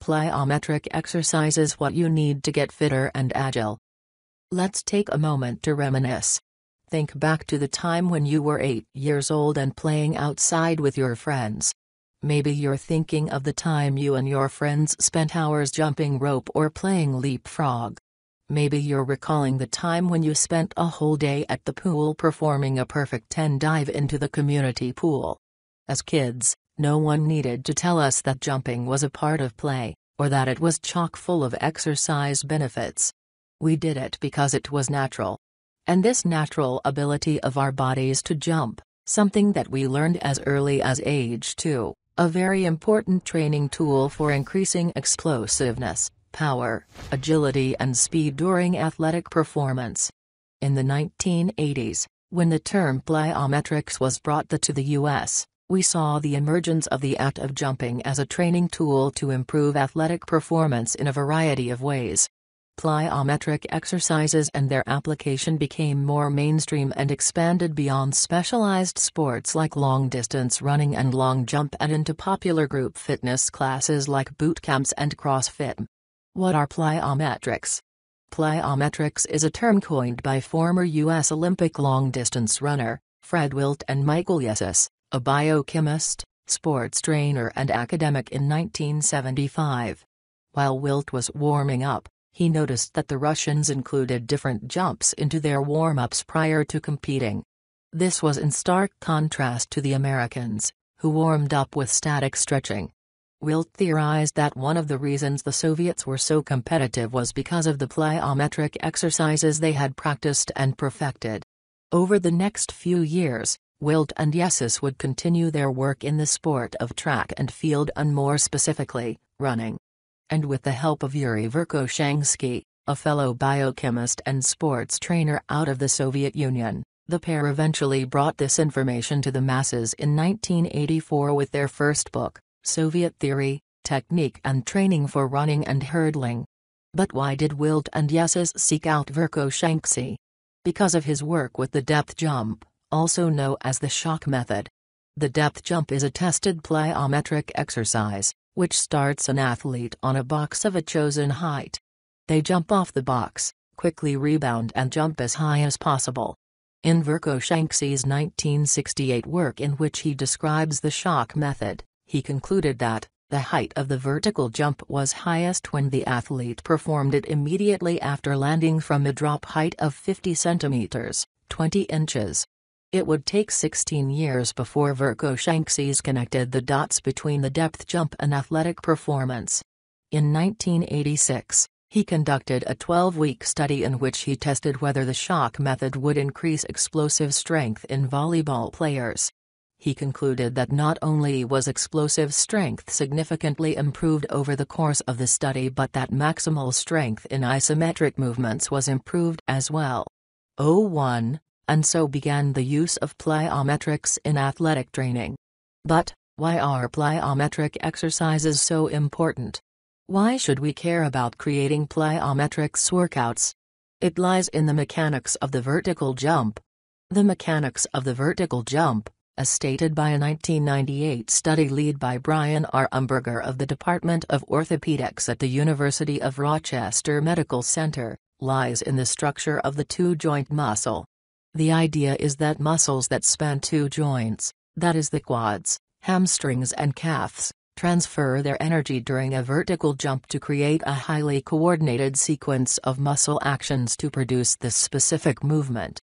plyometric exercises what you need to get fitter and agile. Let's take a moment to reminisce. Think back to the time when you were 8 years old and playing outside with your friends. Maybe you're thinking of the time you and your friends spent hours jumping rope or playing leapfrog. Maybe you're recalling the time when you spent a whole day at the pool performing a perfect 10 dive into the community pool. As kids, no one needed to tell us that jumping was a part of play, or that it was chock full of exercise benefits. We did it because it was natural. And this natural ability of our bodies to jump, something that we learned as early as age 2, a very important training tool for increasing explosiveness, power, agility and speed during athletic performance. In the 1980s, when the term plyometrics was brought to the U.S., we saw the emergence of the act of jumping as a training tool to improve athletic performance in a variety of ways. Plyometric exercises and their application became more mainstream and expanded beyond specialized sports like long-distance running and long jump and into popular group fitness classes like boot camps and CrossFit. What are plyometrics? Plyometrics is a term coined by former U.S. Olympic long-distance runner, Fred Wilt and Michael Yessis, a biochemist, sports trainer and academic in 1975. While Wilt was warming up, he noticed that the Russians included different jumps into their warm-ups prior to competing. This was in stark contrast to the Americans, who warmed up with static stretching. Wilt theorized that one of the reasons the Soviets were so competitive was because of the plyometric exercises they had practiced and perfected. Over the next few years, Wilt and Yessis would continue their work in the sport of track and field and more specifically, running. And with the help of Yuri Verkhoshansky, a fellow biochemist and sports trainer out of the Soviet Union, the pair eventually brought this information to the masses in 1984 with their first book, Soviet Theory, Technique and Training for Running and Hurdling. But why did Wilt and Yessis seek out Verkhoshansky? Because of his work with the depth jump, also known as the shock method. The depth jump is a tested plyometric exercise, which starts an athlete on a box of a chosen height. They jump off the box, quickly rebound and jump as high as possible. In Verkhoshansky's 1968 work in which he describes the shock method, he concluded that the height of the vertical jump was highest when the athlete performed it immediately after landing from a drop height of 50 centimeters, 20 inches. It would take 16 years before Verkhoshansky connected the dots between the depth jump and athletic performance. In 1986, he conducted a 12-week study in which he tested whether the shock method would increase explosive strength in volleyball players. He concluded that not only was explosive strength significantly improved over the course of the study but that maximal strength in isometric movements was improved as well. 01 And so began the use of plyometrics in athletic training. But, why are plyometric exercises so important? Why should we care about creating plyometrics workouts? It lies in the mechanics of the vertical jump. The mechanics of the vertical jump, as stated by a 1998 study led by Brian R. Umberger of the Department of Orthopedics at the University of Rochester Medical Center, lies in the structure of the two-joint muscle. The idea is that muscles that span two joints, that is the quads, hamstrings and calves, transfer their energy during a vertical jump to create a highly coordinated sequence of muscle actions to produce this specific movement.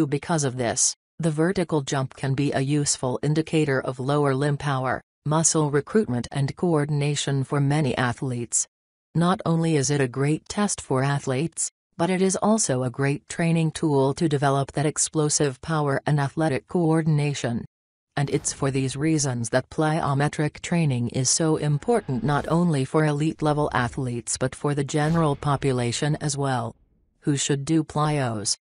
Because of this, the vertical jump can be a useful indicator of lower limb power, muscle recruitment and coordination for many athletes. Not only is it a great test for athletes, but it is also a great training tool to develop that explosive power and athletic coordination. And it's for these reasons that plyometric training is so important not only for elite-level athletes but for the general population as well. Who should do plyos?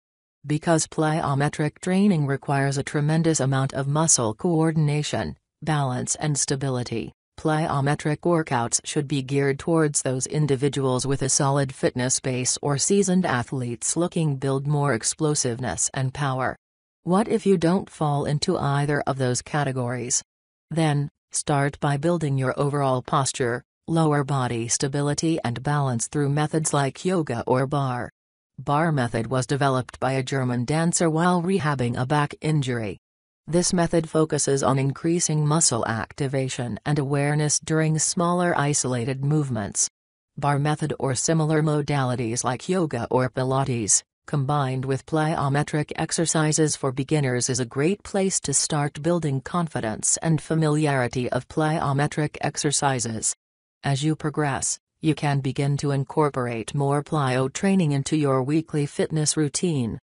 Because plyometric training requires a tremendous amount of muscle coordination, balance and stability. Plyometric workouts should be geared towards those individuals with a solid fitness base or seasoned athletes looking to build more explosiveness and power. What if you don't fall into either of those categories? Then, start by building your overall posture, Lower body stability and balance through methods like yoga or bar. Bar method was developed by a German dancer while rehabbing a back injury. This method focuses on increasing muscle activation and awareness during smaller isolated movements. Bar method or similar modalities like yoga or Pilates, combined with plyometric exercises for beginners, is a great place to start building confidence and familiarity of plyometric exercises. As you progress, you can begin to incorporate more plyo training into your weekly fitness routine.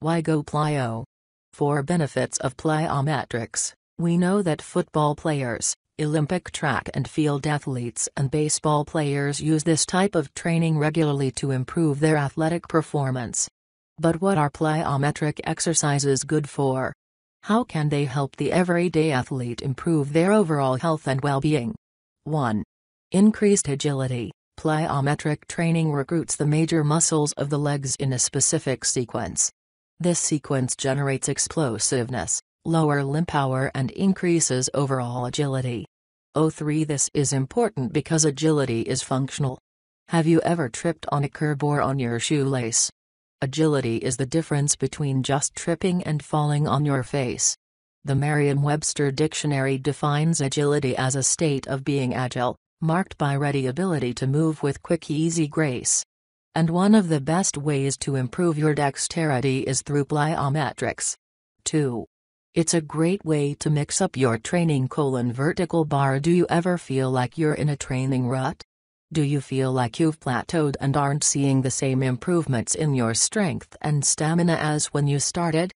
Why go plyo? For benefits of plyometrics, we know that football players, Olympic track and field athletes and baseball players use this type of training regularly to improve their athletic performance. But what are plyometric exercises good for? How can they help the everyday athlete improve their overall health and well-being? 1. Increased agility. Plyometric training recruits the major muscles of the legs in a specific sequence. This sequence generates explosiveness, lower limb power and increases overall agility. 3. This is important because agility is functional. Have you ever tripped on a curb or on your shoelace? Agility is the difference between just tripping and falling on your face. The Merriam-Webster dictionary defines agility as a state of being agile, marked by ready ability to move with quick easy grace. And one of the best ways to improve your dexterity is through plyometrics. 2. It's a great way to mix up your training. Vertical bar. Do you ever feel like you're in a training rut? Do you feel like you've plateaued and aren't seeing the same improvements in your strength and stamina as when you started?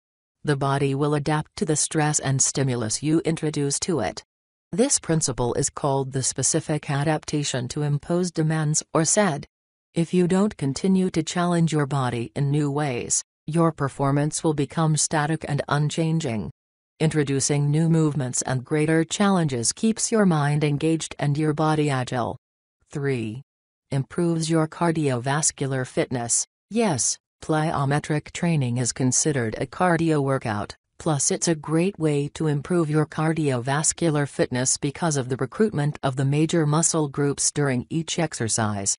The body will adapt to the stress and stimulus you introduce to it. This principle is called the specific adaptation to imposed demands, or SAD. If you don't continue to challenge your body in new ways, your performance will become static and unchanging. Introducing new movements and greater challenges keeps your mind engaged and your body agile. 3. Improves your cardiovascular fitness. Yes, plyometric training is considered a cardio workout. Plus, it's a great way to improve your cardiovascular fitness because of the recruitment of the major muscle groups during each exercise.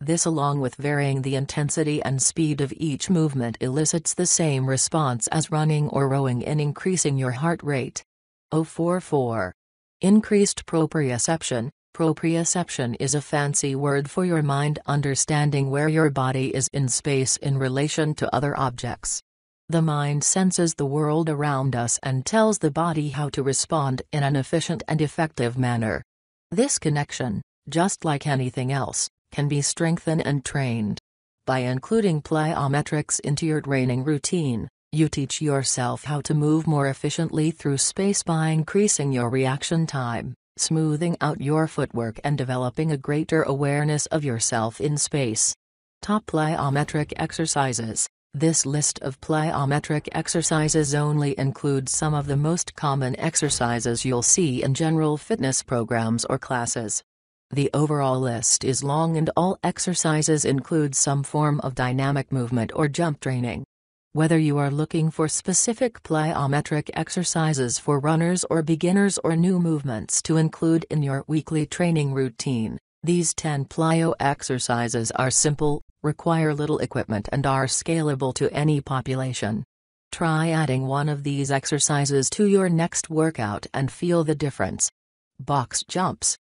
This, along with varying the intensity and speed of each movement, elicits the same response as running or rowing in increasing your heart rate. 4. Increased proprioception. Proprioception is a fancy word for your mind understanding where your body is in space in relation to other objects. The mind senses the world around us and tells the body how to respond in an efficient and effective manner. This connection, just like anything else, can be strengthened and trained. By including plyometrics into your training routine, you teach yourself how to move more efficiently through space by increasing your reaction time, smoothing out your footwork and developing a greater awareness of yourself in space. Top plyometric exercises. This list of plyometric exercises only includes some of the most common exercises you'll see in general fitness programs or classes. The overall list is long and all exercises include some form of dynamic movement or jump training. Whether you are looking for specific plyometric exercises for runners or beginners or new movements to include in your weekly training routine, these 10 plyo exercises are simple, require little equipment and are scalable to any population. Try adding one of these exercises to your next workout and feel the difference. Box jumps.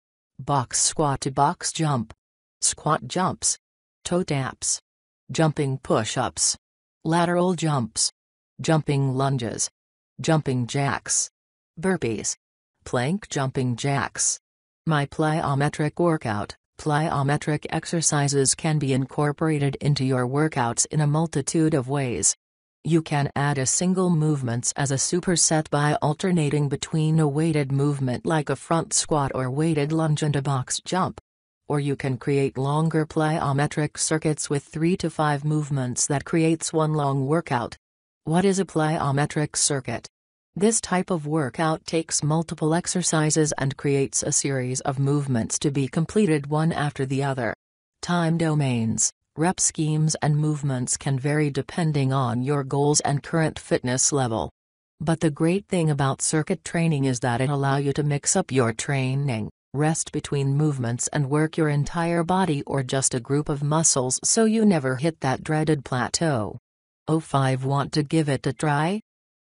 Box squat to box jump. Squat jumps. Toe taps. Jumping push-ups. Lateral jumps. Jumping lunges. Jumping jacks. Burpees. Plank jumping jacks. My plyometric workout. Plyometric exercises can be incorporated into your workouts in a multitude of ways. You can add a single movements as a superset by alternating between a weighted movement like a front squat or weighted lunge and a box jump. Or you can create longer plyometric circuits with 3 to 5 movements that creates one long workout. What is a plyometric circuit? This type of workout takes multiple exercises and creates a series of movements to be completed one after the other. Time domains, rep schemes and movements can vary depending on your goals and current fitness level. But the great thing about circuit training is that it allows you to mix up your training, Rest between movements and work your entire body or just a group of muscles so you never hit that dreaded plateau. 05 Want to give it a try?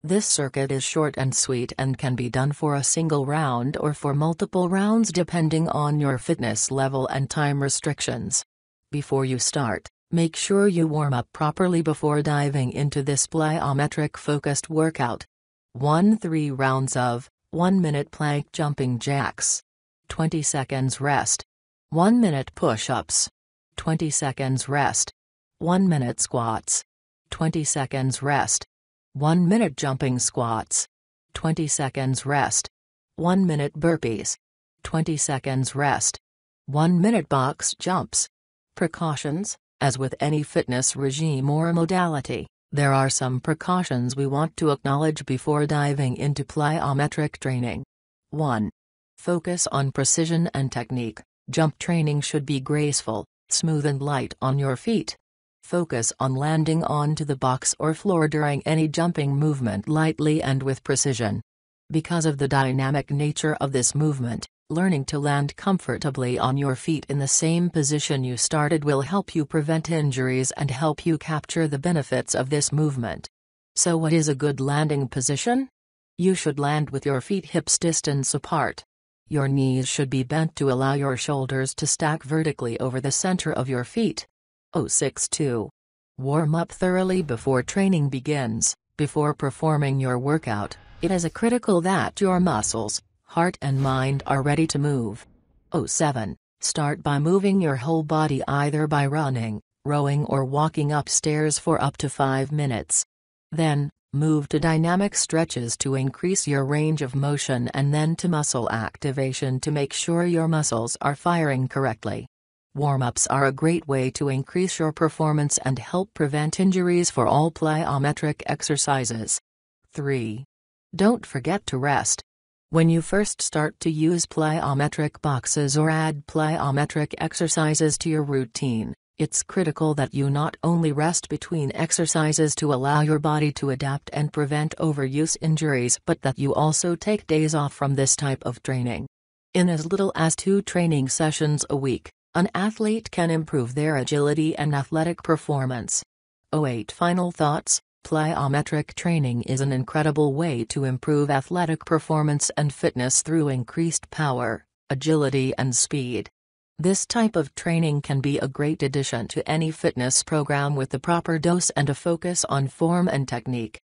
This circuit is short and sweet and can be done for a single round or for multiple rounds depending on your fitness level and time restrictions. Before you start, make sure you warm up properly before diving into this plyometric focused workout. 3 rounds of 1-minute plank jumping jacks. 20 seconds rest. 1-minute push-ups. 20 seconds rest. 1-minute squats. 20 seconds rest. 1-minute jumping squats. 20 seconds rest. 1-minute burpees. 20 seconds rest. 1-minute box jumps. Precautions. As with any fitness regime or modality, there are some precautions we want to acknowledge before diving into plyometric training. 1. Focus on precision and technique. Jump training should be graceful, smooth and light on your feet. Focus on landing onto the box or floor during any jumping movement lightly and with precision. Because of the dynamic nature of this movement, learning to land comfortably on your feet in the same position you started will help you prevent injuries and help you capture the benefits of this movement. So what is a good landing position? You should land with your feet hips distance apart. Your knees should be bent to allow your shoulders to stack vertically over the center of your feet. 062. Warm up thoroughly before training begins. Before performing your workout, it is critical that your muscles, heart and mind are ready to move. 07. Start by moving your whole body either by running, rowing or walking upstairs for up to 5 minutes. Then, move to dynamic stretches to increase your range of motion and then to muscle activation to make sure your muscles are firing correctly. Warm-ups are a great way to increase your performance and help prevent injuries for all plyometric exercises. 3. Don't forget to rest. When you first start to use plyometric boxes or add plyometric exercises to your routine, it's critical that you not only rest between exercises to allow your body to adapt and prevent overuse injuries but that you also take days off from this type of training. In as little as 2 training sessions a week, an athlete can improve their agility and athletic performance. 08 Final thoughts. Plyometric training is an incredible way to improve athletic performance and fitness through increased power, agility and speed. This type of training can be a great addition to any fitness program with the proper dose and a focus on form and technique.